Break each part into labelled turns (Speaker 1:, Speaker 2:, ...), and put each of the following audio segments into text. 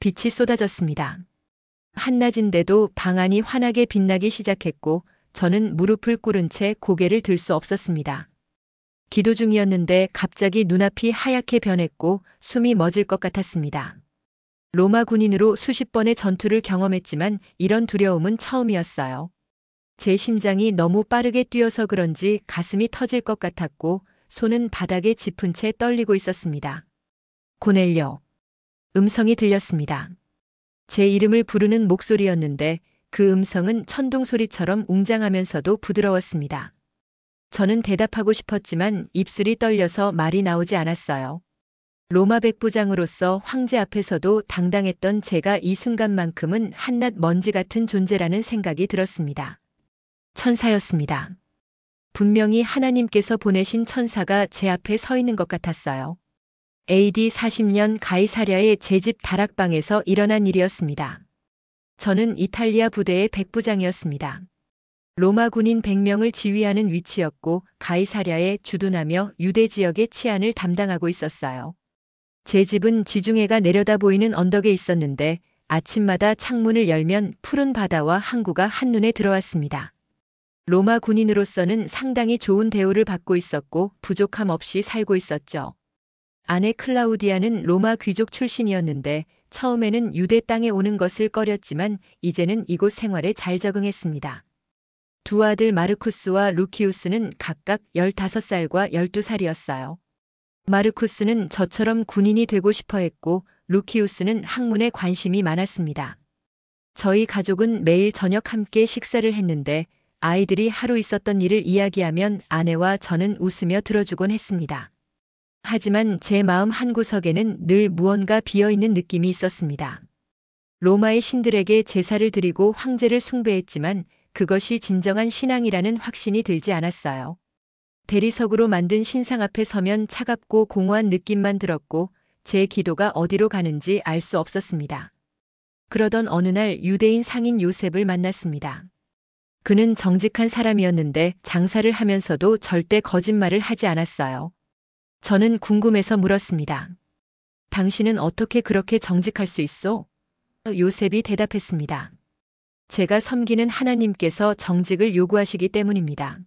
Speaker 1: 빛이 쏟아졌습니다. 한낮인데도 방 안이 환하게 빛나기 시작했고 저는 무릎을 꿇은 채 고개를 들 수 없었습니다. 기도 중이었는데 갑자기 눈앞이 하얗게 변했고 숨이 멎을 것 같았습니다. 로마 군인으로 수십 번의 전투를 경험했지만 이런 두려움은 처음이었어요. 제 심장이 너무 빠르게 뛰어서 그런지 가슴이 터질 것 같았고 손은 바닥에 짚은 채 떨리고 있었습니다. 고넬료. 음성이 들렸습니다. 제 이름을 부르는 목소리였는데 그 음성은 천둥 소리처럼 웅장하면서도 부드러웠습니다. 저는 대답하고 싶었지만 입술이 떨려서 말이 나오지 않았어요. 로마 백부장으로서 황제 앞에서도 당당했던 제가 이 순간만큼은 한낱 먼지 같은 존재라는 생각이 들었습니다. 천사였습니다. 분명히 하나님께서 보내신 천사가 제 앞에 서 있는 것 같았어요. AD 40년 가이사랴의 제 집 다락방에서 일어난 일이었습니다. 저는 이탈리아 부대의 백부장이었습니다. 로마 군인 100명을 지휘하는 위치였고 가이사랴에 주둔하며 유대 지역의 치안을 담당하고 있었어요. 제 집은 지중해가 내려다 보이는 언덕에 있었는데 아침마다 창문을 열면 푸른 바다와 항구가 한눈에 들어왔습니다. 로마 군인으로서는 상당히 좋은 대우를 받고 있었고 부족함 없이 살고 있었죠. 아내 클라우디아는 로마 귀족 출신이었는데 처음에는 유대 땅에 오는 것을 꺼렸지만 이제는 이곳 생활에 잘 적응했습니다. 두 아들 마르쿠스와 루키우스는 각각 15살과 12살이었어요. 마르쿠스는 저처럼 군인이 되고 싶어 했고 루키우스는 학문에 관심이 많았습니다. 저희 가족은 매일 저녁 함께 식사를 했는데 아이들이 하루 있었던 일을 이야기하면 아내와 저는 웃으며 들어주곤 했습니다. 하지만 제 마음 한구석에는 늘 무언가 비어있는 느낌이 있었습니다. 로마의 신들에게 제사를 드리고 황제를 숭배했지만 그것이 진정한 신앙이라는 확신이 들지 않았어요. 대리석으로 만든 신상 앞에 서면 차갑고 공허한 느낌만 들었고 제 기도가 어디로 가는지 알 수 없었습니다. 그러던 어느 날 유대인 상인 요셉을 만났습니다. 그는 정직한 사람이었는데 장사를 하면서도 절대 거짓말을 하지 않았어요. 저는 궁금해서 물었습니다. 당신은 어떻게 그렇게 정직할 수 있어? 요셉이 대답했습니다. 제가 섬기는 하나님께서 정직을 요구하시기 때문입니다.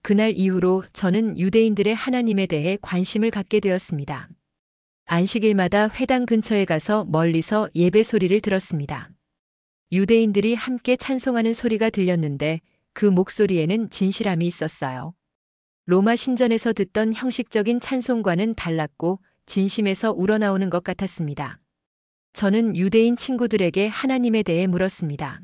Speaker 1: 그날 이후로 저는 유대인들의 하나님에 대해 관심을 갖게 되었습니다. 안식일마다 회당 근처에 가서 멀리서 예배 소리를 들었습니다. 유대인들이 함께 찬송하는 소리가 들렸는데 그 목소리에는 진실함이 있었어요. 로마 신전에서 듣던 형식적인 찬송과는 달랐고 진심에서 우러나오는 것 같았습니다. 저는 유대인 친구들에게 하나님에 대해 물었습니다.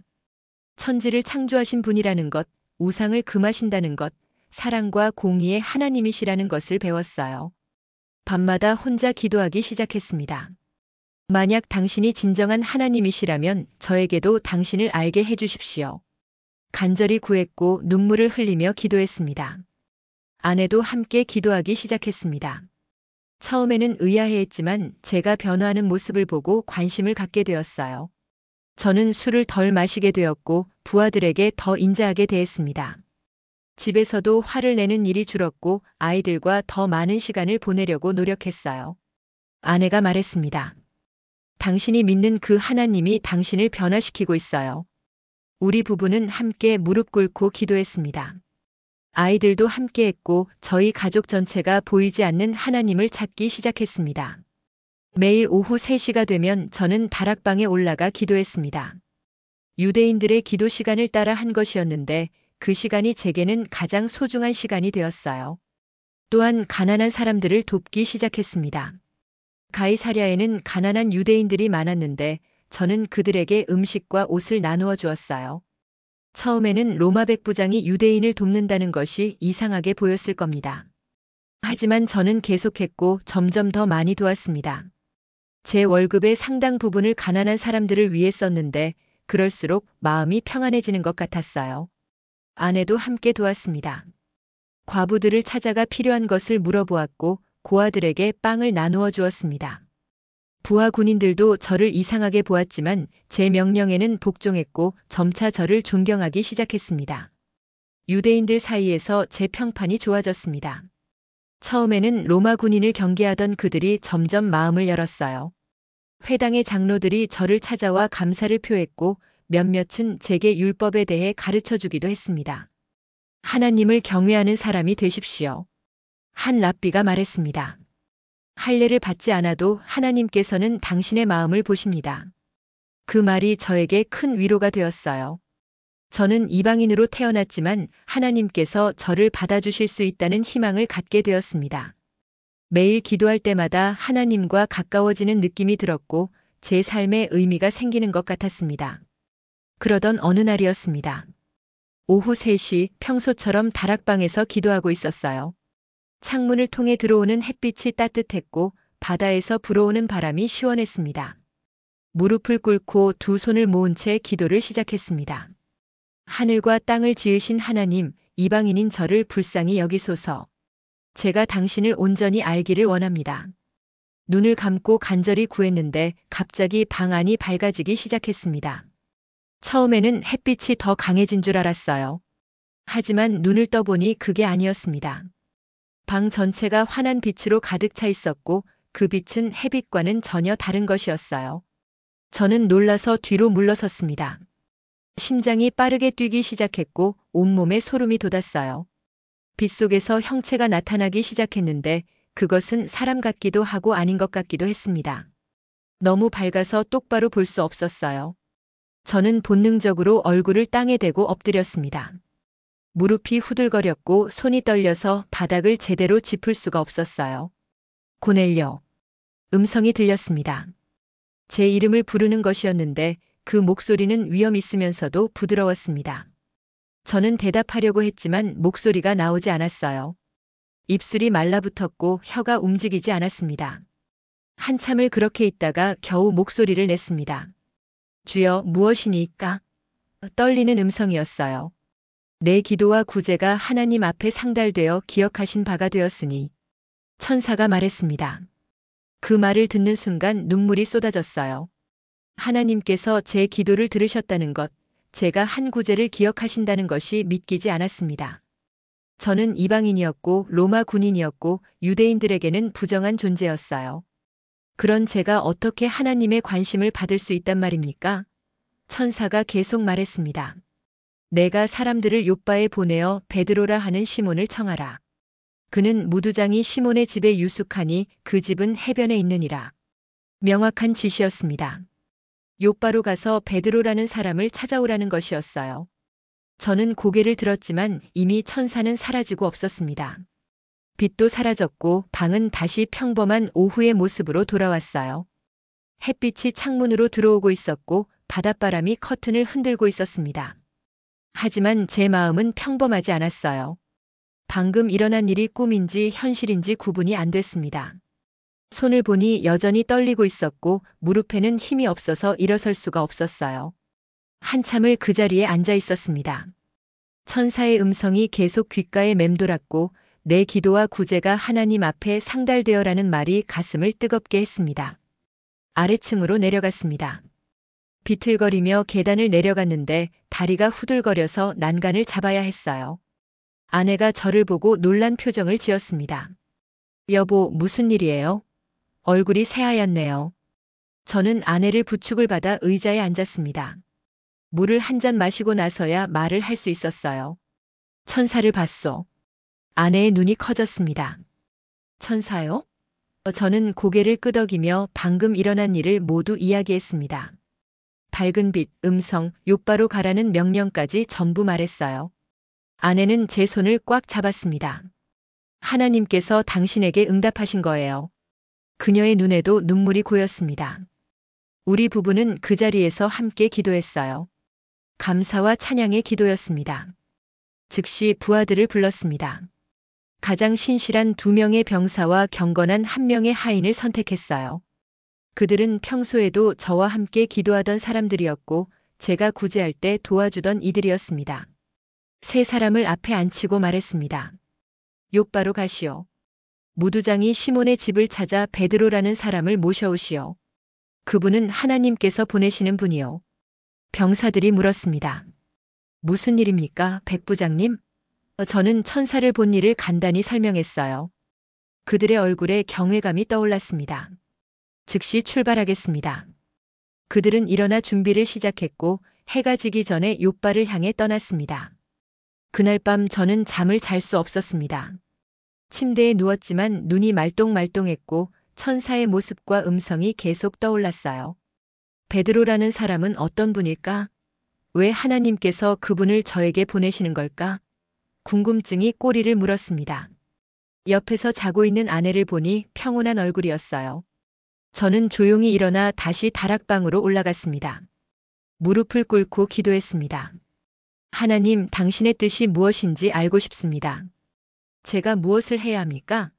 Speaker 1: 천지를 창조하신 분이라는 것, 우상을 금하신다는 것, 사랑과 공의의 하나님이시라는 것을 배웠어요. 밤마다 혼자 기도하기 시작했습니다. 만약 당신이 진정한 하나님이시라면 저에게도 당신을 알게 해주십시오. 간절히 구했고 눈물을 흘리며 기도했습니다. 아내도 함께 기도하기 시작했습니다. 처음에는 의아해했지만 제가 변화하는 모습을 보고 관심을 갖게 되었어요. 저는 술을 덜 마시게 되었고 부하들에게 더 인자하게 대했습니다. 집에서도 화를 내는 일이 줄었고 아이들과 더 많은 시간을 보내려고 노력했어요. 아내가 말했습니다. 당신이 믿는 그 하나님이 당신을 변화시키고 있어요. 우리 부부는 함께 무릎 꿇고 기도했습니다. 아이들도 함께 했고 저희 가족 전체가 보이지 않는 하나님을 찾기 시작했습니다. 매일 오후 3시가 되면 저는 다락방에 올라가 기도했습니다. 유대인들의 기도 시간을 따라 한 것이었는데 그 시간이 제게는 가장 소중한 시간이 되었어요. 또한 가난한 사람들을 돕기 시작했습니다. 가이사랴에는 가난한 유대인들이 많았는데 저는 그들에게 음식과 옷을 나누어 주었어요. 처음에는 로마 백부장이 유대인을 돕는다는 것이 이상하게 보였을 겁니다. 하지만 저는 계속했고 점점 더 많이 도왔습니다. 제 월급의 상당 부분을 가난한 사람들을 위해 썼는데 그럴수록 마음이 평안해지는 것 같았어요. 아내도 함께 도왔습니다. 과부들을 찾아가 필요한 것을 물어보았고 고아들에게 빵을 나누어 주었습니다. 부하 군인들도 저를 이상하게 보았지만 제 명령에는 복종했고 점차 저를 존경하기 시작했습니다. 유대인들 사이에서 제 평판이 좋아졌습니다. 처음에는 로마 군인을 경계하던 그들이 점점 마음을 열었어요. 회당의 장로들이 저를 찾아와 감사를 표했고 몇몇은 제게 율법에 대해 가르쳐 주기도 했습니다. 하나님을 경외하는 사람이 되십시오. 한 랍비가 말했습니다. 할례를 받지 않아도 하나님께서는 당신의 마음을 보십니다. 그 말이 저에게 큰 위로가 되었어요. 저는 이방인으로 태어났지만 하나님께서 저를 받아주실 수 있다는 희망을 갖게 되었습니다. 매일 기도할 때마다 하나님과 가까워지는 느낌이 들었고 제 삶에 의미가 생기는 것 같았습니다. 그러던 어느 날이었습니다. 오후 3시 평소처럼 다락방에서 기도하고 있었어요. 창문을 통해 들어오는 햇빛이 따뜻했고 바다에서 불어오는 바람이 시원했습니다. 무릎을 꿇고 두 손을 모은 채 기도를 시작했습니다. 하늘과 땅을 지으신 하나님, 이방인인 저를 불쌍히 여기소서. 제가 당신을 온전히 알기를 원합니다. 눈을 감고 간절히 구했는데 갑자기 방 안이 밝아지기 시작했습니다. 처음에는 햇빛이 더 강해진 줄 알았어요. 하지만 눈을 떠보니 그게 아니었습니다. 방 전체가 환한 빛으로 가득 차 있었고 그 빛은 햇빛과는 전혀 다른 것이었어요. 저는 놀라서 뒤로 물러섰습니다. 심장이 빠르게 뛰기 시작했고 온몸에 소름이 돋았어요. 빛 속에서 형체가 나타나기 시작했는데 그것은 사람 같기도 하고 아닌 것 같기도 했습니다. 너무 밝아서 똑바로 볼 수 없었어요. 저는 본능적으로 얼굴을 땅에 대고 엎드렸습니다. 무릎이 후들거렸고 손이 떨려서 바닥을 제대로 짚을 수가 없었어요. 고넬료. 음성이 들렸습니다. 제 이름을 부르는 것이었는데 그 목소리는 위험 있으면서도 부드러웠습니다. 저는 대답하려고 했지만 목소리가 나오지 않았어요. 입술이 말라붙었고 혀가 움직이지 않았습니다. 한참을 그렇게 있다가 겨우 목소리를 냈습니다. 주여, 무엇이니까? 떨리는 음성이었어요. 내 기도와 구제가 하나님 앞에 상달되어 기억하신 바가 되었으니. 천사가 말했습니다. 그 말을 듣는 순간 눈물이 쏟아졌어요. 하나님께서 제 기도를 들으셨다는 것, 제가 한 구제를 기억하신다는 것이 믿기지 않았습니다. 저는 이방인이었고 로마 군인이었고 유대인들에게는 부정한 존재였어요. 그런 제가 어떻게 하나님의 관심을 받을 수 있단 말입니까? 천사가 계속 말했습니다. 내가 사람들을 욥바에 보내어 베드로라 하는 시몬을 청하라. 그는 무두장이 시몬의 집에 유숙하니 그 집은 해변에 있느니라. 명확한 지시였습니다. 욥바로 가서 베드로라는 사람을 찾아오라는 것이었어요. 저는 고개를 들었지만 이미 천사는 사라지고 없었습니다. 빛도 사라졌고 방은 다시 평범한 오후의 모습으로 돌아왔어요. 햇빛이 창문으로 들어오고 있었고 바닷바람이 커튼을 흔들고 있었습니다. 하지만 제 마음은 평범하지 않았어요. 방금 일어난 일이 꿈인지 현실인지 구분이 안 됐습니다. 손을 보니 여전히 떨리고 있었고 무릎에는 힘이 없어서 일어설 수가 없었어요. 한참을 그 자리에 앉아 있었습니다. 천사의 음성이 계속 귓가에 맴돌았고 내 기도와 구제가 하나님 앞에 상달되어라는 말이 가슴을 뜨겁게 했습니다. 아래층으로 내려갔습니다. 비틀거리며 계단을 내려갔는데 다리가 후들거려서 난간을 잡아야 했어요. 아내가 저를 보고 놀란 표정을 지었습니다. 여보, 무슨 일이에요? 얼굴이 새하얗네요. 저는 아내를 부축을 받아 의자에 앉았습니다. 물을 한 잔 마시고 나서야 말을 할 수 있었어요. 천사를 봤소. 아내의 눈이 커졌습니다. 천사요? 저는 고개를 끄덕이며 방금 일어난 일을 모두 이야기했습니다. 밝은 빛, 음성, 욥바로 가라는 명령까지 전부 말했어요. 아내는 제 손을 꽉 잡았습니다. 하나님께서 당신에게 응답하신 거예요. 그녀의 눈에도 눈물이 고였습니다. 우리 부부는 그 자리에서 함께 기도했어요. 감사와 찬양의 기도였습니다. 즉시 부하들을 불렀습니다. 가장 신실한 2명의 병사와 경건한 1명의 하인을 선택했어요. 그들은 평소에도 저와 함께 기도하던 사람들이었고 제가 구제할 때 도와주던 이들이었습니다. 3사람을 앞에 앉히고 말했습니다. 욥바로 가시오. 무두장이 시몬의 집을 찾아 베드로라는 사람을 모셔오시오. 그분은 하나님께서 보내시는 분이요. 병사들이 물었습니다. 무슨 일입니까, 백부장님? 저는 천사를 본 일을 간단히 설명했어요. 그들의 얼굴에 경외감이 떠올랐습니다. 즉시 출발하겠습니다. 그들은 일어나 준비를 시작했고 해가 지기 전에 욥바를 향해 떠났습니다. 그날 밤 저는 잠을 잘 수 없었습니다. 침대에 누웠지만 눈이 말똥말똥했고 천사의 모습과 음성이 계속 떠올랐어요. 베드로라는 사람은 어떤 분일까? 왜 하나님께서 그분을 저에게 보내시는 걸까? 궁금증이 꼬리를 물었습니다. 옆에서 자고 있는 아내를 보니 평온한 얼굴이었어요. 저는 조용히 일어나 다시 다락방으로 올라갔습니다. 무릎을 꿇고 기도했습니다. 하나님, 당신의 뜻이 무엇인지 알고 싶습니다. 제가 무엇을 해야 합니까?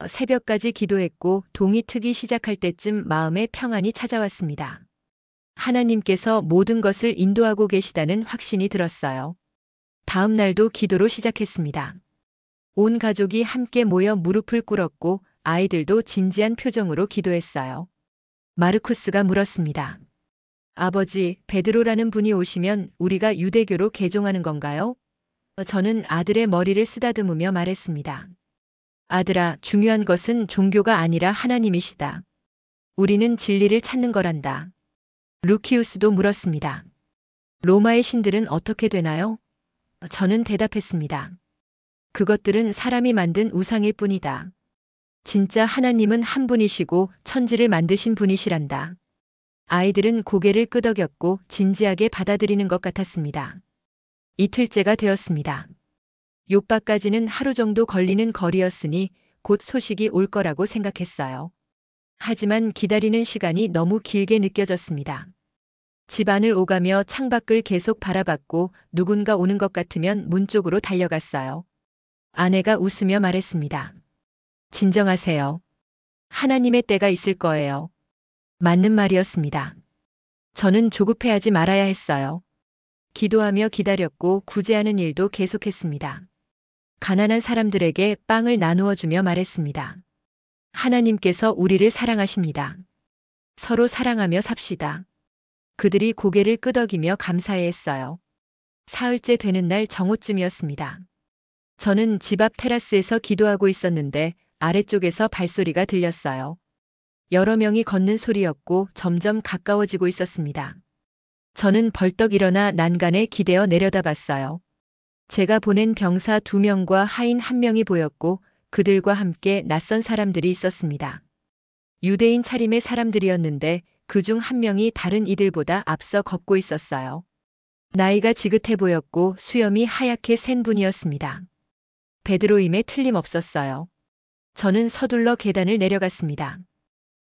Speaker 1: 새벽까지 기도했고 동이 트기 시작할 때쯤 마음에 평안이 찾아왔습니다. 하나님께서 모든 것을 인도하고 계시다는 확신이 들었어요. 다음 날도 기도로 시작했습니다. 온 가족이 함께 모여 무릎을 꿇었고 아이들도 진지한 표정으로 기도했어요. 마르쿠스가 물었습니다. 아버지, 베드로라는 분이 오시면 우리가 유대교로 개종하는 건가요? 저는 아들의 머리를 쓰다듬으며 말했습니다. 아들아, 중요한 것은 종교가 아니라 하나님이시다. 우리는 진리를 찾는 거란다. 루키우스도 물었습니다. 로마의 신들은 어떻게 되나요? 저는 대답했습니다. 그것들은 사람이 만든 우상일 뿐이다. 진짜 하나님은 한 분이시고 천지를 만드신 분이시란다. 아이들은 고개를 끄덕였고 진지하게 받아들이는 것 같았습니다. 이틀째가 되었습니다. 욥바까지는 하루 정도 걸리는 거리였으니 곧 소식이 올 거라고 생각했어요. 하지만 기다리는 시간이 너무 길게 느껴졌습니다. 집 안을 오가며 창밖을 계속 바라봤고 누군가 오는 것 같으면 문 쪽으로 달려갔어요. 아내가 웃으며 말했습니다. 진정하세요. 하나님의 때가 있을 거예요. 맞는 말이었습니다. 저는 조급해하지 말아야 했어요. 기도하며 기다렸고 구제하는 일도 계속했습니다. 가난한 사람들에게 빵을 나누어 주며 말했습니다. 하나님께서 우리를 사랑하십니다. 서로 사랑하며 삽시다. 그들이 고개를 끄덕이며 감사해했어요. 사흘째 되는 날 정오쯤이었습니다. 저는 집 앞 테라스에서 기도하고 있었는데 아래쪽에서 발소리가 들렸어요. 여러 명이 걷는 소리였고 점점 가까워지고 있었습니다. 저는 벌떡 일어나 난간에 기대어 내려다봤어요. 제가 보낸 병사 2명과 하인 1명이 보였고 그들과 함께 낯선 사람들이 있었습니다. 유대인 차림의 사람들이었는데 그중 1명이 다른 이들보다 앞서 걷고 있었어요. 나이가 지긋해 보였고 수염이 하얗게 센 분이었습니다. 베드로임에 틀림없었어요. 저는 서둘러 계단을 내려갔습니다.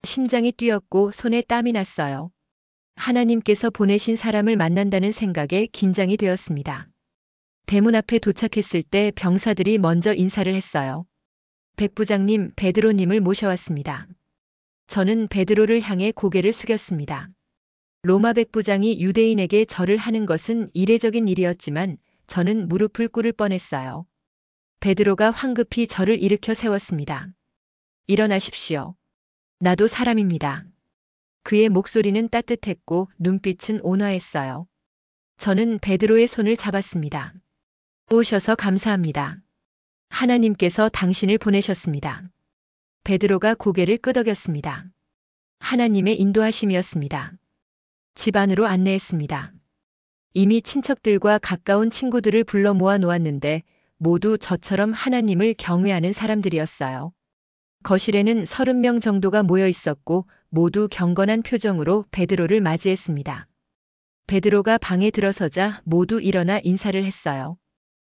Speaker 1: 심장이 뛰었고 손에 땀이 났어요. 하나님께서 보내신 사람을 만난다는 생각에 긴장이 되었습니다. 대문 앞에 도착했을 때 병사들이 먼저 인사를 했어요. 백부장님, 베드로님을 모셔왔습니다. 저는 베드로를 향해 고개를 숙였습니다. 로마 백부장이 유대인에게 절을 하는 것은 이례적인 일이었지만 저는 무릎을 꿇을 뻔했어요. 베드로가 황급히 저를 일으켜 세웠습니다. 일어나십시오. 나도 사람입니다. 그의 목소리는 따뜻했고 눈빛은 온화했어요. 저는 베드로의 손을 잡았습니다. 오셔서 감사합니다. 하나님께서 당신을 보내셨습니다. 베드로가 고개를 끄덕였습니다. 하나님의 인도하심이었습니다. 집 안으로 안내했습니다. 이미 친척들과 가까운 친구들을 불러 모아 놓았는데 모두 저처럼 하나님을 경외하는 사람들이었어요. 거실에는 30명 정도가 모여 있었고 모두 경건한 표정으로 베드로를 맞이했습니다. 베드로가 방에 들어서자 모두 일어나 인사를 했어요.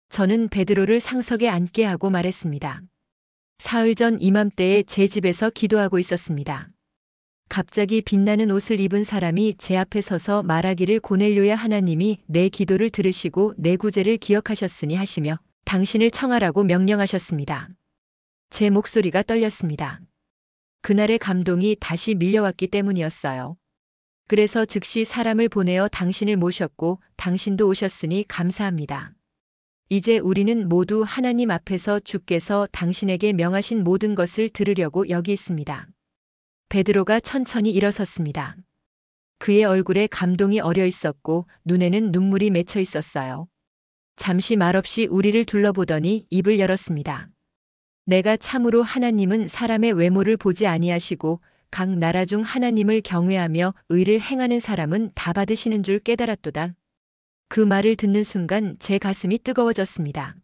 Speaker 1: 저는 베드로를 상석에 앉게 하고 말했습니다. 사흘 전 이맘때에 제 집에서 기도하고 있었습니다. 갑자기 빛나는 옷을 입은 사람이 제 앞에 서서 말하기를 고넬료야, 하나님이 내 기도를 들으시고 내 구제를 기억하셨으니 하시며 당신을 청하라고 명령하셨습니다. 제 목소리가 떨렸습니다. 그날의 감동이 다시 밀려왔기 때문이었어요. 그래서 즉시 사람을 보내어 당신을 모셨고 당신도 오셨으니 감사합니다. 이제 우리는 모두 하나님 앞에서 주께서 당신에게 명하신 모든 것을 들으려고 여기 있습니다. 베드로가 천천히 일어섰습니다. 그의 얼굴에 감동이 어려 있었고 눈에는 눈물이 맺혀 있었어요. 잠시 말없이 우리를 둘러보더니 입을 열었습니다. 내가 참으로 하나님은 사람의 외모를 보지 아니하시고 각 나라 중 하나님을 경외하며 의를 행하는 사람은 다 받으시는 줄 깨달았도다. 그 말을 듣는 순간 제 가슴이 뜨거워졌습니다.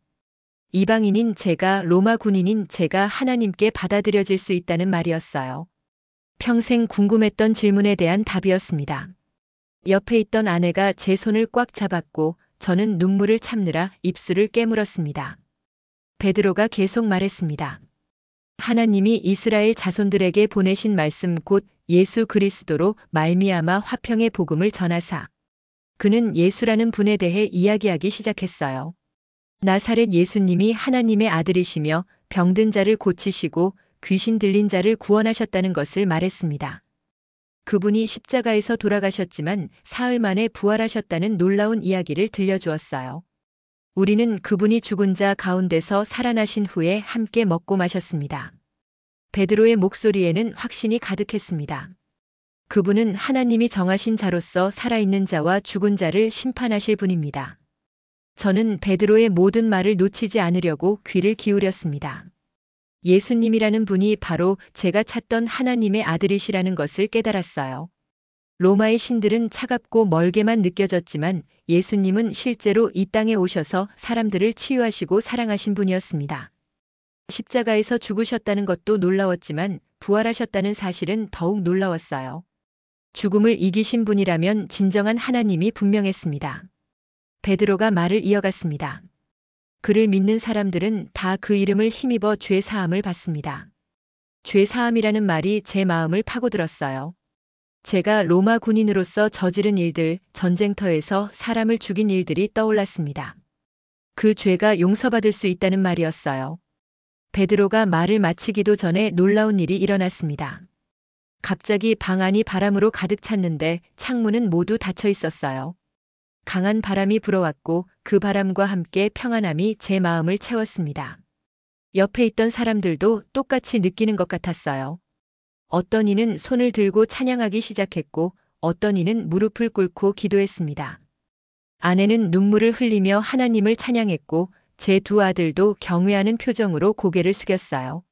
Speaker 1: 이방인인 제가, 로마 군인인 제가 하나님께 받아들여질 수 있다는 말이었어요. 평생 궁금했던 질문에 대한 답이었습니다. 옆에 있던 아내가 제 손을 꽉 잡았고 저는 눈물을 참느라 입술을 깨물었습니다. 베드로가 계속 말했습니다. 하나님이 이스라엘 자손들에게 보내신 말씀 곧 예수 그리스도로 말미암아 화평의 복음을 전하사. 그는 예수라는 분에 대해 이야기하기 시작했어요. 나사렛 예수님이 하나님의 아들이시며 병든 자를 고치시고 귀신 들린 자를 구원하셨다는 것을 말했습니다. 그분이 십자가에서 돌아가셨지만 사흘 만에 부활하셨다는 놀라운 이야기를 들려주었어요. 우리는 그분이 죽은 자 가운데서 살아나신 후에 함께 먹고 마셨습니다. 베드로의 목소리에는 확신이 가득했습니다. 그분은 하나님이 정하신 자로서 살아있는 자와 죽은 자를 심판하실 분입니다. 저는 베드로의 모든 말을 놓치지 않으려고 귀를 기울였습니다. 예수님이라는 분이 바로 제가 찾던 하나님의 아들이시라는 것을 깨달았어요. 로마의 신들은 차갑고 멀게만 느껴졌지만 예수님은 실제로 이 땅에 오셔서 사람들을 치유하시고 사랑하신 분이었습니다. 십자가에서 죽으셨다는 것도 놀라웠지만 부활하셨다는 사실은 더욱 놀라웠어요. 죽음을 이기신 분이라면 진정한 하나님이 분명했습니다. 베드로가 말을 이어갔습니다. 그를 믿는 사람들은 다 그 이름을 힘입어 죄 사함을 받습니다. 죄 사함이라는 말이 제 마음을 파고들었어요. 제가 로마 군인으로서 저지른 일들, 전쟁터에서 사람을 죽인 일들이 떠올랐습니다. 그 죄가 용서받을 수 있다는 말이었어요. 베드로가 말을 마치기도 전에 놀라운 일이 일어났습니다. 갑자기 방 안이 바람으로 가득 찼는데 창문은 모두 닫혀 있었어요. 강한 바람이 불어왔고 그 바람과 함께 평안함이 제 마음을 채웠습니다. 옆에 있던 사람들도 똑같이 느끼는 것 같았어요. 어떤 이는 손을 들고 찬양하기 시작했고 어떤 이는 무릎을 꿇고 기도했습니다. 아내는 눈물을 흘리며 하나님을 찬양했고 제 두 아들도 경외하는 표정으로 고개를 숙였어요.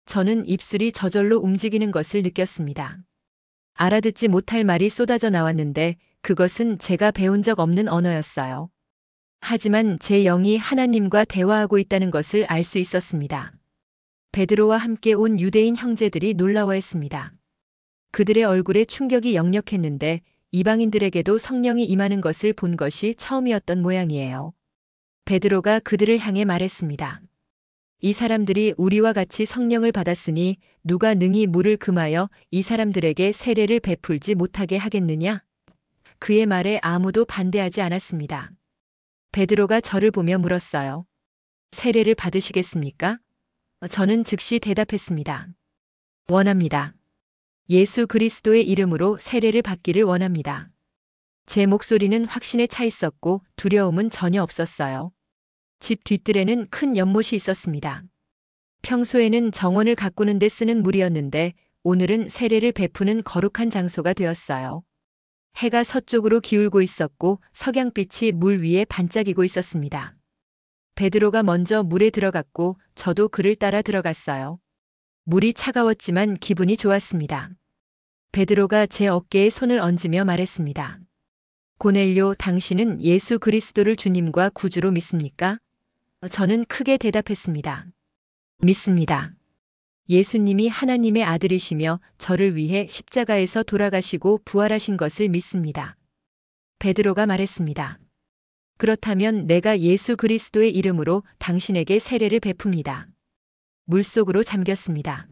Speaker 1: 저는 입술이 저절로 움직이는 것을 느꼈습니다. 알아듣지 못할 말이 쏟아져 나왔는데 그것은 제가 배운 적 없는 언어였어요. 하지만 제 영이 하나님과 대화하고 있다는 것을 알 수 있었습니다. 베드로와 함께 온 유대인 형제들이 놀라워했습니다. 그들의 얼굴에 충격이 역력했는데 이방인들에게도 성령이 임하는 것을 본 것이 처음이었던 모양이에요. 베드로가 그들을 향해 말했습니다. 이 사람들이 우리와 같이 성령을 받았으니 누가 능히 물을 금하여 이 사람들에게 세례를 베풀지 못하게 하겠느냐? 그의 말에 아무도 반대하지 않았습니다. 베드로가 저를 보며 물었어요. 세례를 받으시겠습니까? 저는 즉시 대답했습니다. 원합니다. 예수 그리스도의 이름으로 세례를 받기를 원합니다. 제 목소리는 확신에 차 있었고 두려움은 전혀 없었어요. 집 뒤뜰에는 큰 연못이 있었습니다. 평소에는 정원을 가꾸는 데 쓰는 물이었는데 오늘은 세례를 베푸는 거룩한 장소가 되었어요. 해가 서쪽으로 기울고 있었고 석양빛이 물 위에 반짝이고 있었습니다. 베드로가 먼저 물에 들어갔고 저도 그를 따라 들어갔어요. 물이 차가웠지만 기분이 좋았습니다. 베드로가 제 어깨에 손을 얹으며 말했습니다. 고넬료, 당신은 예수 그리스도를 주님과 구주로 믿습니까? 저는 크게 대답했습니다. 믿습니다. 예수님이 하나님의 아들이시며 저를 위해 십자가에서 돌아가시고 부활하신 것을 믿습니다. 베드로가 말했습니다. 그렇다면 내가 예수 그리스도의 이름으로 당신에게 세례를 베풉니다. 물속으로 잠겼습니다.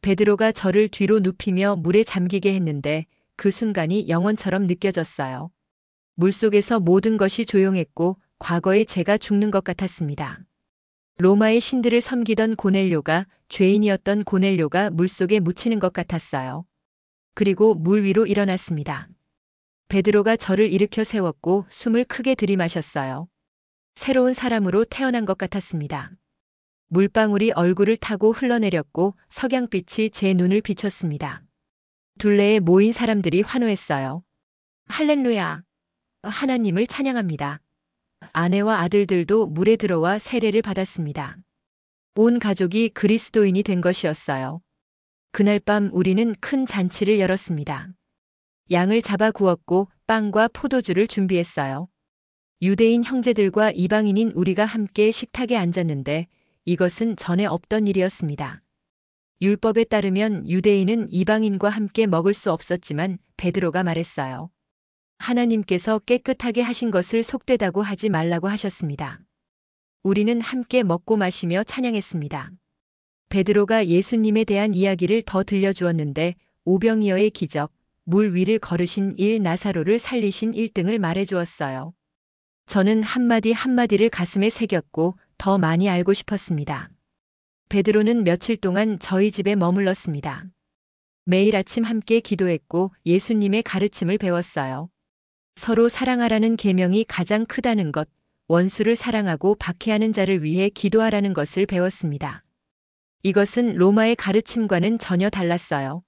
Speaker 1: 베드로가 저를 뒤로 눕히며 물에 잠기게 했는데 그 순간이 영원처럼 느껴졌어요. 물속에서 모든 것이 조용했고 과거에 제가 죽는 것 같았습니다. 로마의 신들을 섬기던 고넬료가 죄인이었던 고넬료가 물속에 묻히는 것 같았어요. 그리고 물 위로 일어났습니다. 베드로가 저를 일으켜 세웠고 숨을 크게 들이마셨어요. 새로운 사람으로 태어난 것 같았습니다. 물방울이 얼굴을 타고 흘러내렸고 석양빛이 제 눈을 비췄습니다. 둘레에 모인 사람들이 환호했어요. 할렐루야! 하나님을 찬양합니다. 아내와 아들들도 물에 들어와 세례를 받았습니다. 온 가족이 그리스도인이 된 것이었어요. 그날 밤 우리는 큰 잔치를 열었습니다. 양을 잡아 구웠고 빵과 포도주를 준비했어요. 유대인 형제들과 이방인인 우리가 함께 식탁에 앉았는데 이것은 전에 없던 일이었습니다. 율법에 따르면 유대인은 이방인과 함께 먹을 수 없었지만 베드로가 말했어요. 하나님께서 깨끗하게 하신 것을 속되다고 하지 말라고 하셨습니다. 우리는 함께 먹고 마시며 찬양했습니다. 베드로가 예수님에 대한 이야기를 더 들려주었는데 오병이어의 기적, 물 위를 걸으신 일 나사로를 살리신 1등을 말해주었어요. 저는 한마디 한마디를 가슴에 새겼고 더 많이 알고 싶었습니다. 베드로는 며칠 동안 저희 집에 머물렀습니다. 매일 아침 함께 기도했고 예수님의 가르침을 배웠어요. 서로 사랑하라는 계명이 가장 크다는 것, 원수를 사랑하고 박해하는 자를 위해 기도하라는 것을 배웠습니다. 이것은 로마의 가르침과는 전혀 달랐어요.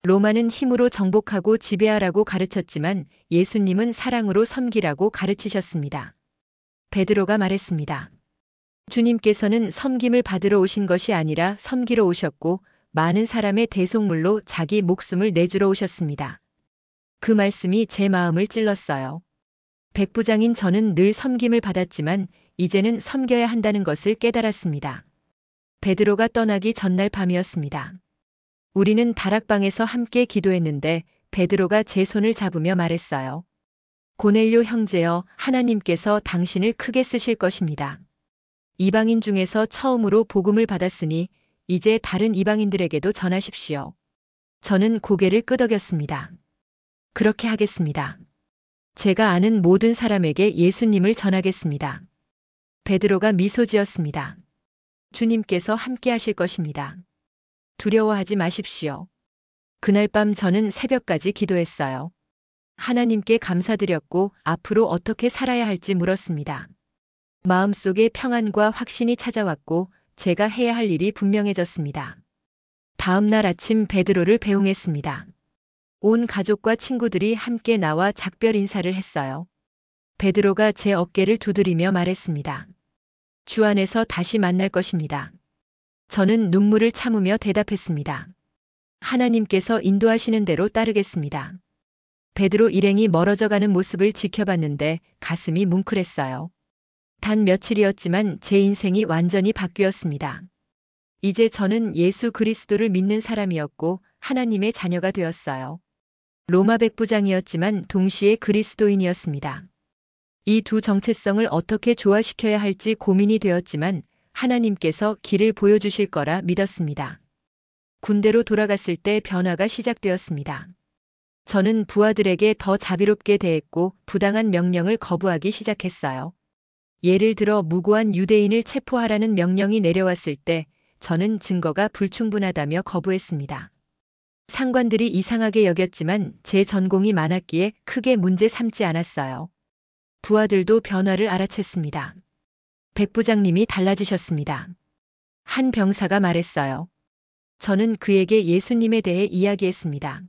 Speaker 1: 로마는 힘으로 정복하고 지배하라고 가르쳤지만 예수님은 사랑으로 섬기라고 가르치셨습니다. 베드로가 말했습니다. 주님께서는 섬김을 받으러 오신 것이 아니라 섬기러 오셨고 많은 사람의 대속물로 자기 목숨을 내주러 오셨습니다. 그 말씀이 제 마음을 찔렀어요. 백부장인 저는 늘 섬김을 받았지만 이제는 섬겨야 한다는 것을 깨달았습니다. 베드로가 떠나기 전날 밤이었습니다. 우리는 다락방에서 함께 기도했는데 베드로가 제 손을 잡으며 말했어요. 고넬료 형제여, 하나님께서 당신을 크게 쓰실 것입니다. 이방인 중에서 처음으로 복음을 받았으니 이제 다른 이방인들에게도 전하십시오. 저는 고개를 끄덕였습니다. 그렇게 하겠습니다. 제가 아는 모든 사람에게 예수님을 전하겠습니다. 베드로가 미소 지었습니다. 주님께서 함께 하실 것입니다. 두려워하지 마십시오. 그날 밤 저는 새벽까지 기도했어요. 하나님께 감사드렸고 앞으로 어떻게 살아야 할지 물었습니다. 마음속에 평안과 확신이 찾아왔고 제가 해야 할 일이 분명해졌습니다. 다음 날 아침 베드로를 배웅했습니다. 온 가족과 친구들이 함께 나와 작별 인사를 했어요. 베드로가 제 어깨를 두드리며 말했습니다. 주 안에서 다시 만날 것입니다. 저는 눈물을 참으며 대답했습니다. 하나님께서 인도하시는 대로 따르겠습니다. 베드로 일행이 멀어져 가는 모습을 지켜봤는데 가슴이 뭉클했어요. 단 며칠이었지만 제 인생이 완전히 바뀌었습니다. 이제 저는 예수 그리스도를 믿는 사람이었고 하나님의 자녀가 되었어요. 로마 백부장이었지만 동시에 그리스도인이었습니다. 이 두 정체성을 어떻게 조화시켜야 할지 고민이 되었지만 하나님께서 길을 보여주실 거라 믿었습니다. 군대로 돌아갔을 때 변화가 시작되었습니다. 저는 부하들에게 더 자비롭게 대했고 부당한 명령을 거부하기 시작했어요. 예를 들어 무고한 유대인을 체포하라는 명령이 내려왔을 때 저는 증거가 불충분하다며 거부했습니다. 상관들이 이상하게 여겼지만 제 전공이 많았기에 크게 문제 삼지 않았어요. 부하들도 변화를 알아챘습니다. 백부장님이 달라지셨습니다. 한 병사가 말했어요. 저는 그에게 예수님에 대해 이야기했습니다.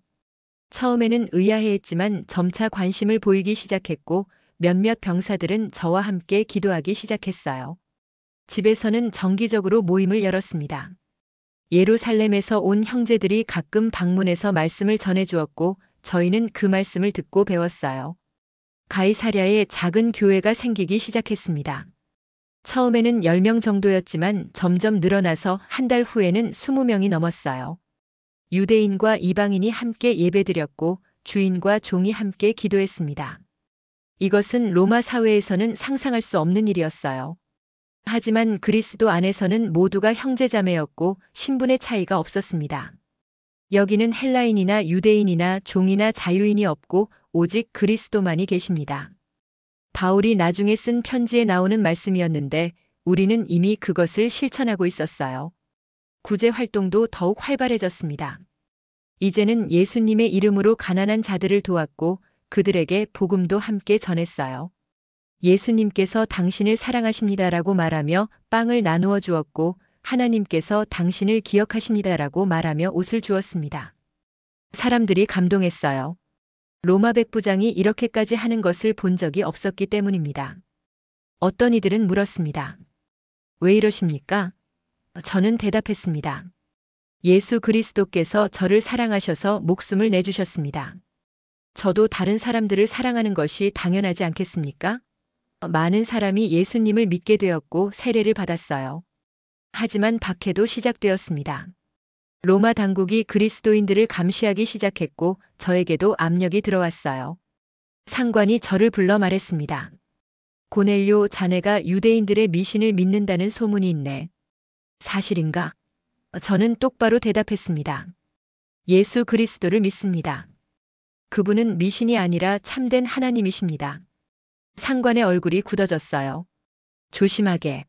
Speaker 1: 처음에는 의아해했지만 점차 관심을 보이기 시작했고 몇몇 병사들은 저와 함께 기도하기 시작했어요. 집에서는 정기적으로 모임을 열었습니다. 예루살렘에서 온 형제들이 가끔 방문해서 말씀을 전해주었고 저희는 그 말씀을 듣고 배웠어요. 가이사랴에 작은 교회가 생기기 시작했습니다. 처음에는 10명 정도였지만 점점 늘어나서 한 달 후에는 20명이 넘었어요. 유대인과 이방인이 함께 예배드렸고 주인과 종이 함께 기도했습니다. 이것은 로마 사회에서는 상상할 수 없는 일이었어요. 하지만 그리스도 안에서는 모두가 형제자매였고 신분의 차이가 없었습니다. 여기는 헬라인이나 유대인이나 종이나 자유인이 없고 오직 그리스도만이 계십니다. 바울이 나중에 쓴 편지에 나오는 말씀이었는데 우리는 이미 그것을 실천하고 있었어요. 구제 활동도 더욱 활발해졌습니다. 이제는 예수님의 이름으로 가난한 자들을 도왔고 그들에게 복음도 함께 전했어요. 예수님께서 당신을 사랑하십니다라고 말하며 빵을 나누어 주었고 하나님께서 당신을 기억하십니다라고 말하며 옷을 주었습니다. 사람들이 감동했어요. 로마 백부장이 이렇게까지 하는 것을 본 적이 없었기 때문입니다. 어떤 이들은 물었습니다. 왜 이러십니까? 저는 대답했습니다. 예수 그리스도께서 저를 사랑하셔서 목숨을 내주셨습니다. 저도 다른 사람들을 사랑하는 것이 당연하지 않겠습니까? 많은 사람이 예수님을 믿게 되었고 세례를 받았어요. 하지만 박해도 시작되었습니다. 로마 당국이 그리스도인들을 감시하기 시작했고 저에게도 압력이 들어왔어요. 상관이 저를 불러 말했습니다. 고넬료, 자네가 유대인들의 미신을 믿는다는 소문이 있네. 사실인가? 저는 똑바로 대답했습니다. 예수 그리스도를 믿습니다. 그분은 미신이 아니라 참된 하나님이십니다. 상관의 얼굴이 굳어졌어요. 조심하게.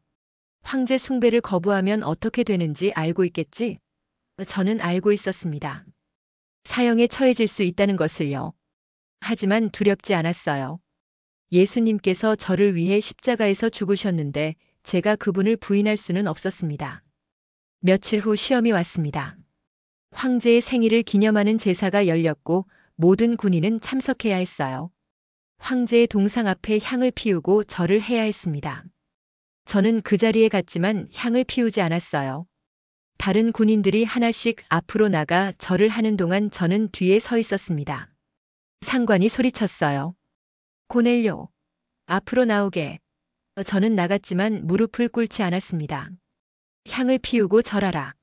Speaker 1: 황제 숭배를 거부하면 어떻게 되는지 알고 있겠지? 저는 알고 있었습니다. 사형에 처해질 수 있다는 것을요. 하지만 두렵지 않았어요. 예수님께서 저를 위해 십자가에서 죽으셨는데 제가 그분을 부인할 수는 없었습니다. 며칠 후 시험이 왔습니다. 황제의 생일을 기념하는 제사가 열렸고 모든 군인은 참석해야 했어요. 황제의 동상 앞에 향을 피우고 절을 해야 했습니다. 저는 그 자리에 갔지만 향을 피우지 않았어요. 다른 군인들이 하나씩 앞으로 나가 절을 하는 동안 저는 뒤에 서 있었습니다. 상관이 소리쳤어요. 고넬료, 앞으로 나오게. 저는 나갔지만 무릎을 꿇지 않았습니다. 향을 피우고 절하라.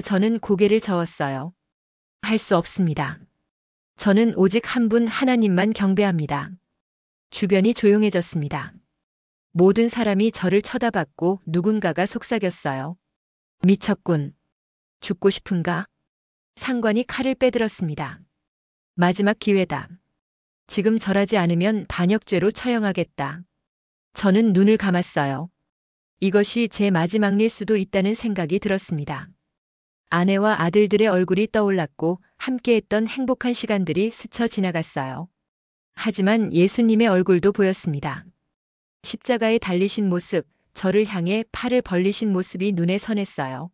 Speaker 1: 저는 고개를 저었어요. 할 수 없습니다. 저는 오직 한 분 하나님만 경배합니다. 주변이 조용해졌습니다. 모든 사람이 저를 쳐다봤고 누군가가 속삭였어요. 미쳤군. 죽고 싶은가? 상관이 칼을 빼들었습니다. 마지막 기회다. 지금 절하지 않으면 반역죄로 처형하겠다. 저는 눈을 감았어요. 이것이 제 마지막 일 수도 있다는 생각이 들었습니다. 아내와 아들들의 얼굴이 떠올랐고 함께했던 행복한 시간들이 스쳐 지나갔어요. 하지만 예수님의 얼굴도 보였습니다. 십자가에 달리신 모습, 저를 향해 팔을 벌리신 모습이 눈에 선했어요.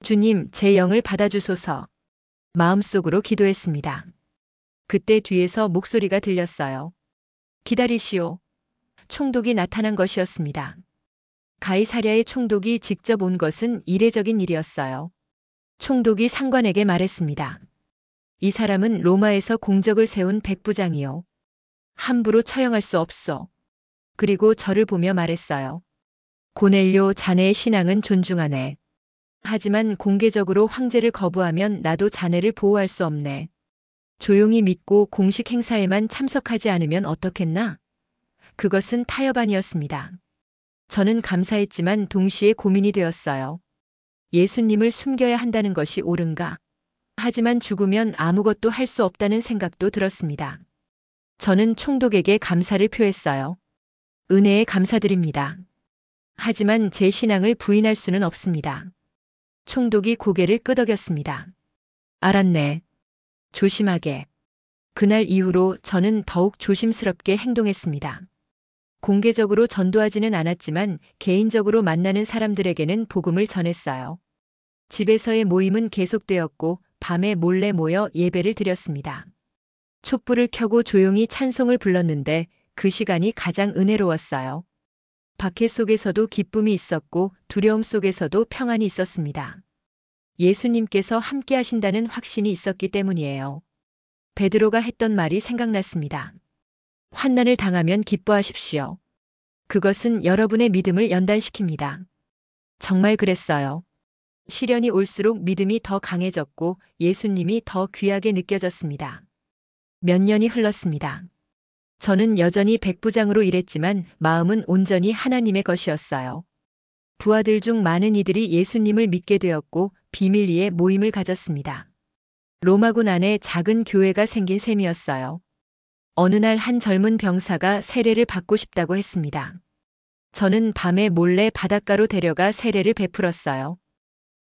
Speaker 1: 주님, 제 영을 받아주소서. 마음속으로 기도했습니다. 그때 뒤에서 목소리가 들렸어요. 기다리시오. 총독이 나타난 것이었습니다. 가이사랴의 총독이 직접 온 것은 이례적인 일이었어요. 총독이 상관에게 말했습니다. 이 사람은 로마에서 공적을 세운 백부장이요. 함부로 처형할 수 없소. 그리고 저를 보며 말했어요. 고넬료, 자네의 신앙은 존중하네. 하지만 공개적으로 황제를 거부하면 나도 자네를 보호할 수 없네. 조용히 믿고 공식 행사에만 참석하지 않으면 어떻겠나? 그것은 타협안이었습니다. 저는 감사했지만 동시에 고민이 되었어요. 예수님을 숨겨야 한다는 것이 옳은가? 하지만 죽으면 아무것도 할 수 없다는 생각도 들었습니다. 저는 총독에게 감사를 표했어요. 은혜에 감사드립니다. 하지만 제 신앙을 부인할 수는 없습니다. 총독이 고개를 끄덕였습니다. 알았네. 조심하게. 그날 이후로 저는 더욱 조심스럽게 행동했습니다. 공개적으로 전도하지는 않았지만 개인적으로 만나는 사람들에게는 복음을 전했어요. 집에서의 모임은 계속되었고 밤에 몰래 모여 예배를 드렸습니다. 촛불을 켜고 조용히 찬송을 불렀는데 그 시간이 가장 은혜로웠어요. 박해 속에서도 기쁨이 있었고 두려움 속에서도 평안이 있었습니다. 예수님께서 함께 하신다는 확신이 있었기 때문이에요. 베드로가 했던 말이 생각났습니다. 환난을 당하면 기뻐하십시오. 그것은 여러분의 믿음을 연단시킵니다. 정말 그랬어요. 시련이 올수록 믿음이 더 강해졌고 예수님이 더 귀하게 느껴졌습니다. 몇 년이 흘렀습니다. 저는 여전히 백부장으로 일했지만 마음은 온전히 하나님의 것이었어요. 부하들 중 많은 이들이 예수님을 믿게 되었고 비밀리에 모임을 가졌습니다. 로마군 안에 작은 교회가 생긴 셈이었어요. 어느 날 한 젊은 병사가 세례를 받고 싶다고 했습니다. 저는 밤에 몰래 바닷가로 데려가 세례를 베풀었어요.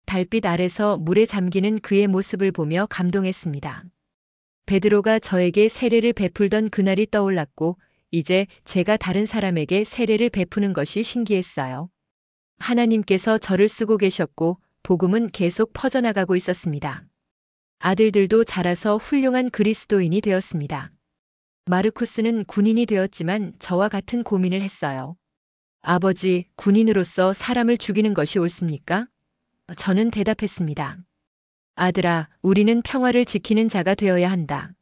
Speaker 1: 달빛 아래서 물에 잠기는 그의 모습을 보며 감동했습니다. 베드로가 저에게 세례를 베풀던 그날이 떠올랐고 이제 제가 다른 사람에게 세례를 베푸는 것이 신기했어요. 하나님께서 저를 쓰고 계셨고 복음은 계속 퍼져나가고 있었습니다. 아들들도 자라서 훌륭한 그리스도인이 되었습니다. 마르쿠스는 군인이 되었지만 저와 같은 고민을 했어요. 아버지, 군인으로서 사람을 죽이는 것이 옳습니까? 저는 대답했습니다. 아들아, 우리는 평화를 지키는 자가 되어야 한다.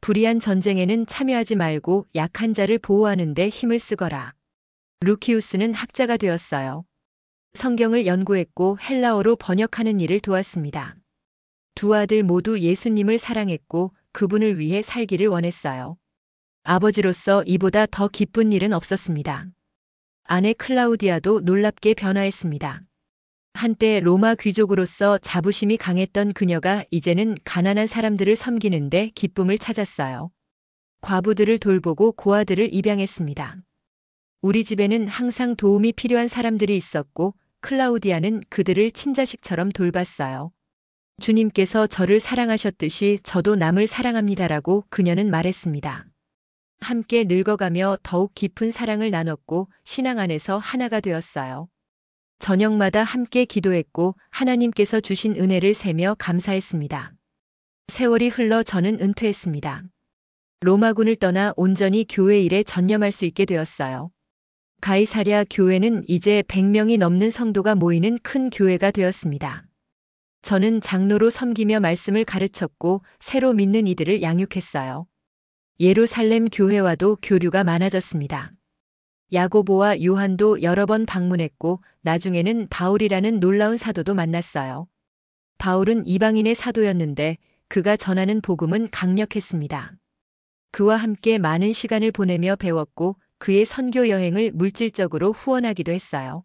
Speaker 1: 불의한 전쟁에는 참여하지 말고 약한 자를 보호하는 데 힘을 쓰거라. 루키우스는 학자가 되었어요. 성경을 연구했고 헬라어로 번역하는 일을 도왔습니다. 두 아들 모두 예수님을 사랑했고 그분을 위해 살기를 원했어요. 아버지로서 이보다 더 기쁜 일은 없었습니다. 아내 클라우디아도 놀랍게 변화했습니다. 한때 로마 귀족으로서 자부심이 강했던 그녀가 이제는 가난한 사람들을 섬기는데 기쁨을 찾았어요. 과부들을 돌보고 고아들을 입양했습니다. 우리 집에는 항상 도움이 필요한 사람들이 있었고 클라우디아는 그들을 친자식처럼 돌봤어요. 주님께서 저를 사랑하셨듯이 저도 남을 사랑합니다라고 그녀는 말했습니다. 함께 늙어가며 더욱 깊은 사랑을 나눴고 신앙 안에서 하나가 되었어요. 저녁마다 함께 기도했고 하나님께서 주신 은혜를 세며 감사했습니다. 세월이 흘러 저는 은퇴했습니다. 로마군을 떠나 온전히 교회 일에 전념할 수 있게 되었어요. 가이사랴 교회는 이제 100명이 넘는 성도가 모이는 큰 교회가 되었습니다. 저는 장로로 섬기며 말씀을 가르쳤고 새로 믿는 이들을 양육했어요. 예루살렘 교회와도 교류가 많아졌습니다. 야고보와 요한도 여러 번 방문했고 나중에는 바울이라는 놀라운 사도도 만났어요. 바울은 이방인의 사도였는데 그가 전하는 복음은 강력했습니다. 그와 함께 많은 시간을 보내며 배웠고 그의 선교 여행을 물질적으로 후원하기도 했어요.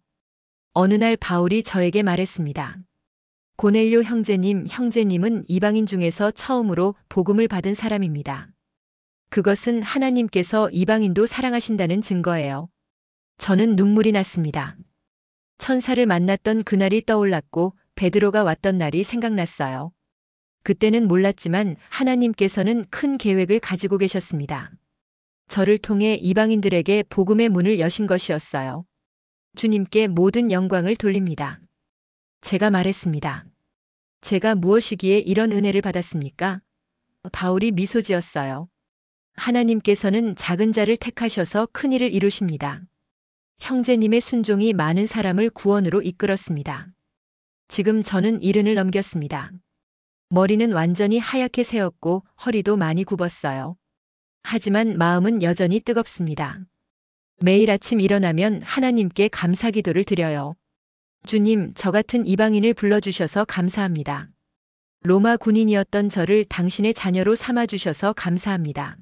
Speaker 1: 어느 날 바울이 저에게 말했습니다. 고넬료 형제님은 이방인 중에서 처음으로 복음을 받은 사람입니다. 그것은 하나님께서 이방인도 사랑하신다는 증거예요. 저는 눈물이 났습니다. 천사를 만났던 그날이 떠올랐고 베드로가 왔던 날이 생각났어요. 그때는 몰랐지만 하나님께서는 큰 계획을 가지고 계셨습니다. 저를 통해 이방인들에게 복음의 문을 여신 것이었어요. 주님께 모든 영광을 돌립니다. 제가 말했습니다. 제가 무엇이기에 이런 은혜를 받았습니까? 바울이 미소 지었어요. 하나님께서는 작은 자를 택하셔서 큰 일을 이루십니다. 형제님의 순종이 많은 사람을 구원으로 이끌었습니다. 지금 저는 70을 넘겼습니다. 머리는 완전히 하얗게 새었고 허리도 많이 굽었어요. 하지만 마음은 여전히 뜨겁습니다. 매일 아침 일어나면 하나님께 감사 기도를 드려요. 주님, 저 같은 이방인을 불러주셔서 감사합니다. 로마 군인이었던 저를 당신의 자녀로 삼아주셔서 감사합니다.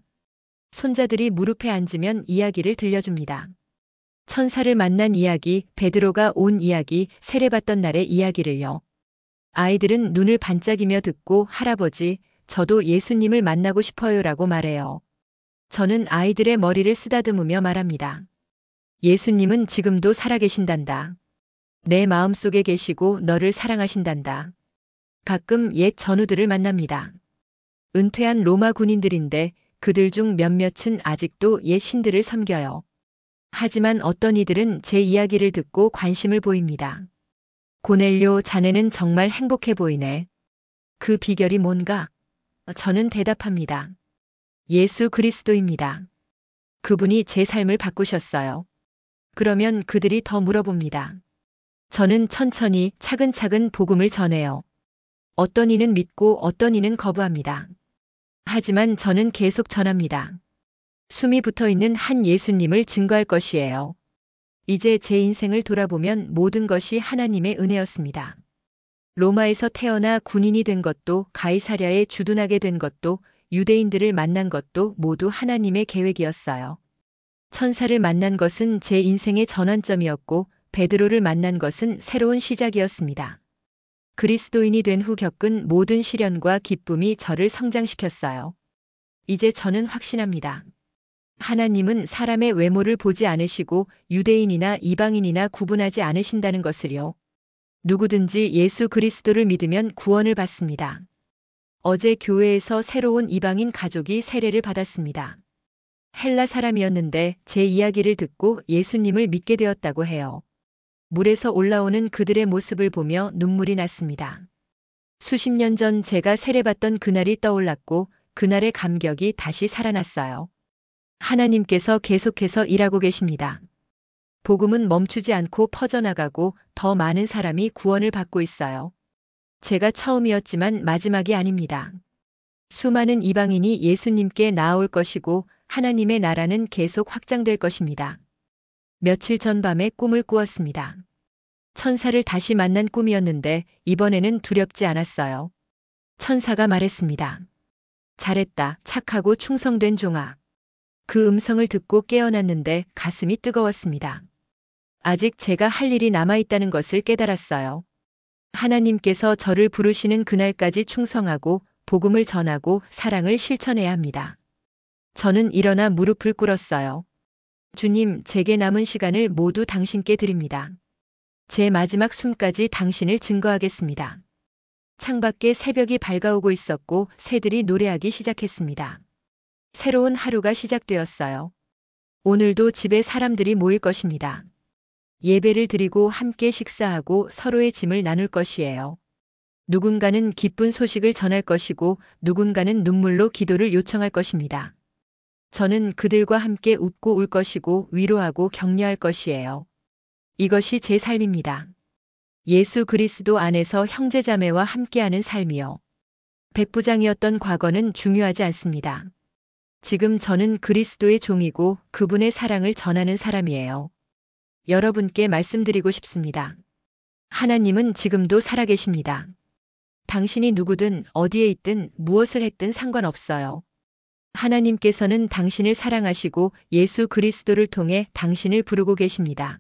Speaker 1: 손자들이 무릎에 앉으면 이야기를 들려줍니다. 천사를 만난 이야기, 베드로가 온 이야기, 세례받던 날의 이야기를요. 아이들은 눈을 반짝이며 듣고 할아버지, 저도 예수님을 만나고 싶어요라고 말해요. 저는 아이들의 머리를 쓰다듬으며 말합니다. 예수님은 지금도 살아계신단다. 내 마음속에 계시고 너를 사랑하신단다. 가끔 옛 전우들을 만납니다. 은퇴한 로마 군인들인데 그들 중 몇몇은 아직도 옛 신들을 섬겨요. 하지만 어떤 이들은 제 이야기를 듣고 관심을 보입니다. 고넬료, 자네는 정말 행복해 보이네. 그 비결이 뭔가? 저는 대답합니다. 예수 그리스도입니다. 그분이 제 삶을 바꾸셨어요. 그러면 그들이 더 물어봅니다. 저는 천천히 차근차근 복음을 전해요. 어떤 이는 믿고 어떤 이는 거부합니다. 하지만 저는 계속 전합니다. 숨이 붙어 있는 한 예수님을 증거할 것이에요. 이제 제 인생을 돌아보면 모든 것이 하나님의 은혜였습니다. 로마에서 태어나 군인이 된 것도, 가이사랴에 주둔하게 된 것도, 유대인들을 만난 것도 모두 하나님의 계획이었어요. 천사를 만난 것은 제 인생의 전환점이었고 베드로를 만난 것은 새로운 시작이었습니다. 그리스도인이 된 후 겪은 모든 시련과 기쁨이 저를 성장시켰어요. 이제 저는 확신합니다. 하나님은 사람의 외모를 보지 않으시고 유대인이나 이방인이나 구분하지 않으신다는 것을요. 누구든지 예수 그리스도를 믿으면 구원을 받습니다. 어제 교회에서 새로운 이방인 가족이 세례를 받았습니다. 헬라 사람이었는데 제 이야기를 듣고 예수님을 믿게 되었다고 해요. 물에서 올라오는 그들의 모습을 보며 눈물이 났습니다. 수십 년 전 제가 세례받던 그날이 떠올랐고 그날의 감격이 다시 살아났어요. 하나님께서 계속해서 일하고 계십니다. 복음은 멈추지 않고 퍼져나가고 더 많은 사람이 구원을 받고 있어요. 제가 처음이었지만 마지막이 아닙니다. 수많은 이방인이 예수님께 나아올 것이고 하나님의 나라는 계속 확장될 것입니다. 며칠 전 밤에 꿈을 꾸었습니다. 천사를 다시 만난 꿈이었는데 이번에는 두렵지 않았어요. 천사가 말했습니다. 잘했다, 착하고 충성된 종아. 그 음성을 듣고 깨어났는데 가슴이 뜨거웠습니다. 아직 제가 할 일이 남아있다는 것을 깨달았어요. 하나님께서 저를 부르시는 그날까지 충성하고 복음을 전하고 사랑을 실천해야 합니다. 저는 일어나 무릎을 꿇었어요. 주님, 제게 남은 시간을 모두 당신께 드립니다. 제 마지막 숨까지 당신을 증거하겠습니다. 창밖에 새벽이 밝아오고 있었고 새들이 노래하기 시작했습니다. 새로운 하루가 시작되었어요. 오늘도 집에 사람들이 모일 것입니다. 예배를 드리고 함께 식사하고 서로의 짐을 나눌 것이에요. 누군가는 기쁜 소식을 전할 것이고 누군가는 눈물로 기도를 요청할 것입니다. 저는 그들과 함께 웃고 울 것이고 위로하고 격려할 것이에요. 이것이 제 삶입니다. 예수 그리스도 안에서 형제자매와 함께하는 삶이요. 백부장이었던 과거는 중요하지 않습니다. 지금 저는 그리스도의 종이고 그분의 사랑을 전하는 사람이에요. 여러분께 말씀드리고 싶습니다. 하나님은 지금도 살아계십니다. 당신이 누구든 어디에 있든 무엇을 했든 상관없어요. 하나님께서는 당신을 사랑하시고 예수 그리스도를 통해 당신을 부르고 계십니다.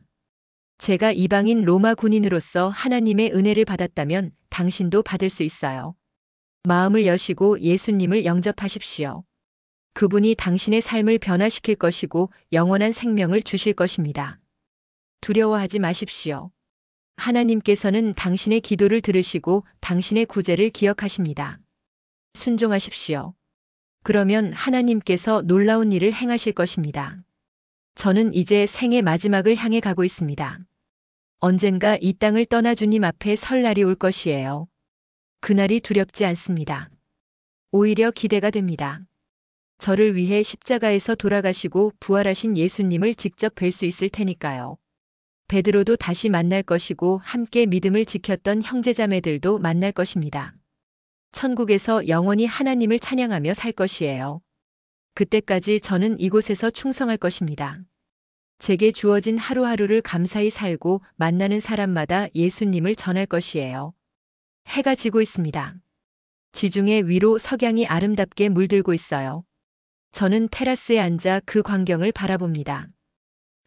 Speaker 1: 제가 이방인 로마 군인으로서 하나님의 은혜를 받았다면 당신도 받을 수 있어요. 마음을 여시고 예수님을 영접하십시오. 그분이 당신의 삶을 변화시킬 것이고 영원한 생명을 주실 것입니다. 두려워하지 마십시오. 하나님께서는 당신의 기도를 들으시고 당신의 구제를 기억하십니다. 순종하십시오. 그러면 하나님께서 놀라운 일을 행하실 것입니다. 저는 이제 생의 마지막을 향해 가고 있습니다. 언젠가 이 땅을 떠나 주님 앞에 설 날이 올 것이에요. 그날이 두렵지 않습니다. 오히려 기대가 됩니다. 저를 위해 십자가에서 돌아가시고 부활하신 예수님을 직접 뵐 수 있을 테니까요. 베드로도 다시 만날 것이고 함께 믿음을 지켰던 형제자매들도 만날 것입니다. 천국에서 영원히 하나님을 찬양하며 살 것이에요. 그때까지 저는 이곳에서 충성할 것입니다. 제게 주어진 하루하루를 감사히 살고 만나는 사람마다 예수님을 전할 것이에요. 해가 지고 있습니다. 지중해 위로 석양이 아름답게 물들고 있어요. 저는 테라스에 앉아 그 광경을 바라봅니다.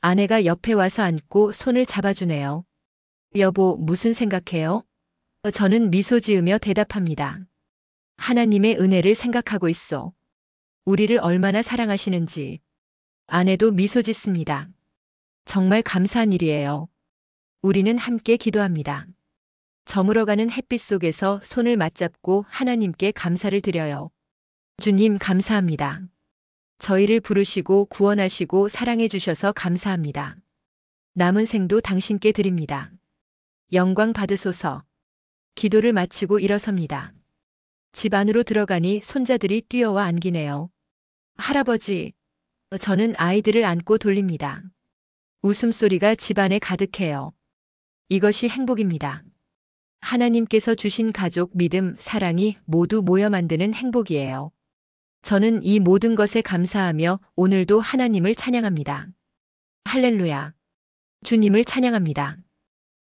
Speaker 1: 아내가 옆에 와서 앉고 손을 잡아주네요. 여보, 무슨 생각해요? 저는 미소 지으며 대답합니다. 하나님의 은혜를 생각하고 있어. 우리를 얼마나 사랑하시는지. 아내도 미소 짓습니다. 정말 감사한 일이에요. 우리는 함께 기도합니다. 저물어가는 햇빛 속에서 손을 맞잡고 하나님께 감사를 드려요. 주님, 감사합니다. 저희를 부르시고 구원하시고 사랑해 주셔서 감사합니다. 남은 생도 당신께 드립니다. 영광 받으소서. 기도를 마치고 일어섭니다. 집 안으로 들어가니 손자들이 뛰어와 안기네요. 할아버지, 저는 아이들을 안고 돌립니다. 웃음소리가 집안에 가득해요. 이것이 행복입니다. 하나님께서 주신 가족, 믿음, 사랑이 모두 모여 만드는 행복이에요. 저는 이 모든 것에 감사하며 오늘도 하나님을 찬양합니다. 할렐루야. 주님을 찬양합니다.